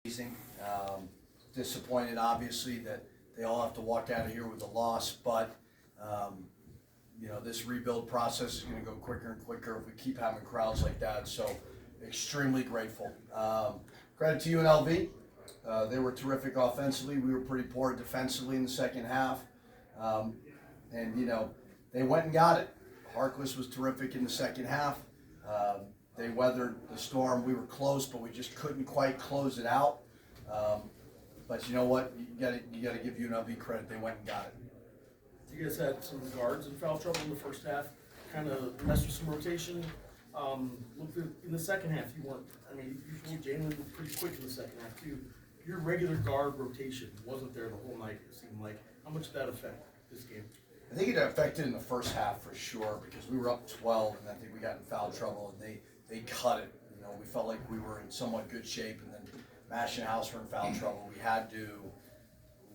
Amazing. Disappointed, obviously, that they all have to walk out of here with a loss, but um, this rebuild process is going to go quicker and quicker if we keep having crowds like that. So, extremely grateful. Credit to UNLV. They were terrific offensively. We were pretty poor defensively in the second half, um, and they went and got it. Harkless was terrific in the second half. Um, they weathered the storm. We were close, but we just couldn't quite close it out. But you know what? You gotta give UNLV credit. They went and got it. You guys had some guards in foul trouble in the first half, kind of messed with some rotation. In the second half, you weren't. I mean, you pulled Jalen pretty quick in the second half too. Your regular guard rotation wasn't there the whole night. It seemed like. How much did that affect this game? I think it affected in the first half for sure because we were up 12, and I think we got in foul trouble, and they cut it. We felt like we were in somewhat good shape, and then Mash and House were in foul trouble.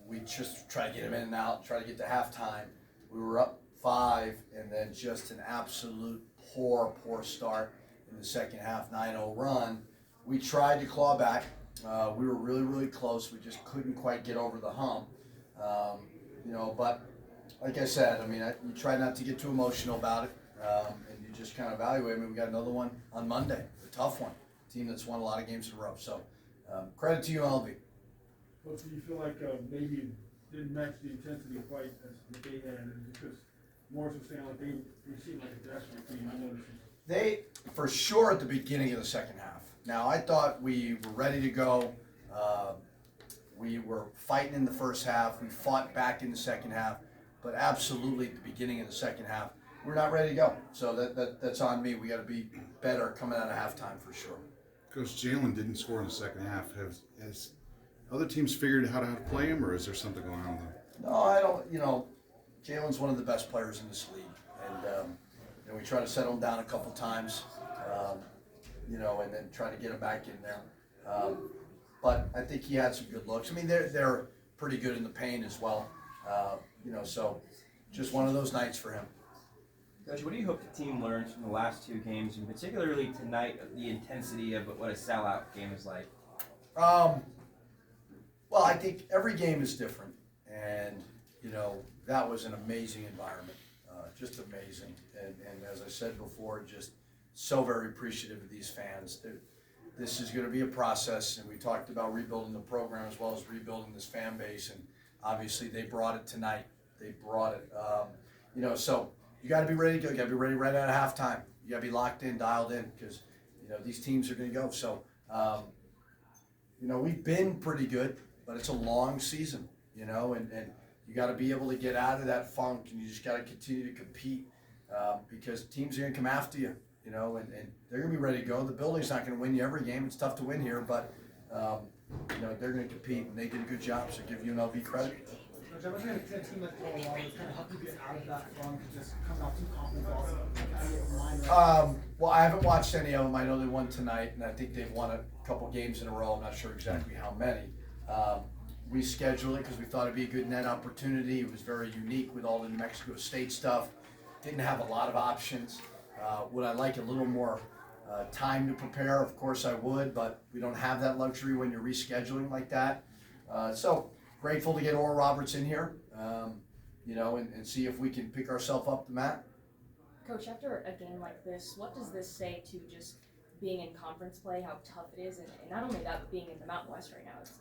We just try to get them in and out, try to get to halftime. We were up 5, and then just an absolute poor start in the second half, 9-0 run. We tried to claw back. We were really close. We just couldn't quite get over the hump. But like I said, you try not to get too emotional about it, and you just kind of evaluate. We got another one on Monday, a tough one, a team that's won a lot of games in a row. So credit to UNLV. But do you feel like maybe didn't match the intensity quite as they had, and because Morris was saying like they seemed like a desperate team? I noticed. They, for sure, at the beginning of the second half. Now, I thought we were ready to go. We were fighting in the first half. We fought back in the second half. But absolutely, at the beginning of the second half, we're not ready to go. So that's on me. We got to be better coming out of halftime for sure. Coach, Jalen didn't score in the second half. Has other teams figured out how to play him, or is there something going on there? No, I don't. Jalen's one of the best players in this league. And we try to settle him down a couple times, and then try to get him back in there. But I think he had some good looks. They're pretty good in the paint as well. So just one of those nights for him. Coach, what do you hope the team learns from the last 2 games, and particularly tonight, the intensity of what a sellout game is like? Well, I think every game is different, and that was an amazing environment, just amazing. And as I said before, just so very appreciative of these fans. This is going to be a process, and we talked about rebuilding the program as well as rebuilding this fan base, and obviously they brought it tonight. They brought it, so you got to be ready to go. You got to be ready right out of halftime. You got to be locked in, dialed in, because these teams are going to go. So we've been pretty good, but it's a long season, and you got to be able to get out of that funk, and you just got to continue to compete because teams are going to come after you, and they're going to be ready to go. The building's not going to win you every game. It's tough to win here, but they're going to compete, and they did a good job. So give UNLV credit. I was going to team like Colorado, kind of help you get out of that funk and just come out too confident. Well, I haven't watched any of them. I know they won tonight, and I think they've won a couple games in a row. I'm not sure exactly how many. We scheduled it because we thought it'd be a good net opportunity. It was very unique with all the New Mexico State stuff. Didn't have a lot of options. Would I like a little more time to prepare? Of course I would, but we don't have that luxury when you're rescheduling like that. So grateful to get Oral Roberts in here, and see if we can pick ourselves up the mat. Coach, after a game like this, what does this say to just being in conference play, how tough it is, and not only that, but being in the Mountain West right now, it's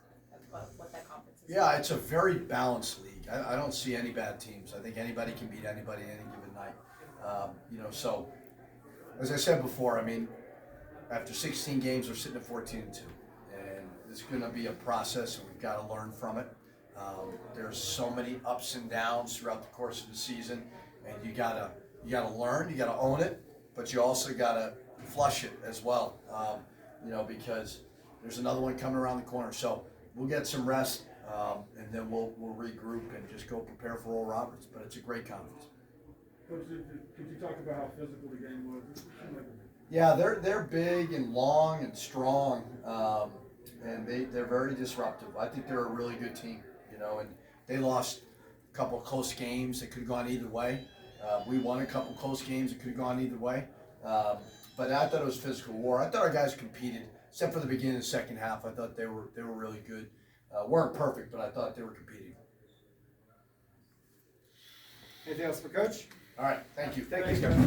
what that conference is? Yeah, it's a very balanced league. I don't see any bad teams. I think anybody can beat anybody any given night. So as I said before, after 16 games, we're sitting at 14-2, and it's going to be a process, and we've got to learn from it. There's so many ups and downs throughout the course of the season, and you gotta learn, you gotta own it, but you also gotta flush it as well, because there's another one coming around the corner. So we'll get some rest, and then we'll regroup and just go prepare for Oral Roberts. But it's a great conference. Coach, could you talk about how physical the game was? Yeah, they're big and long and strong, and they're very disruptive. I think they're a really good team, and they lost a couple of close games that could have gone either way. We won a couple close games that could have gone either way. But I thought it was physical war. I thought our guys competed, except for the beginning of the second half. I thought they were really good. Weren't perfect, but I thought they were competing. Anything else for Coach? All right, thank you. Thank you, Coach.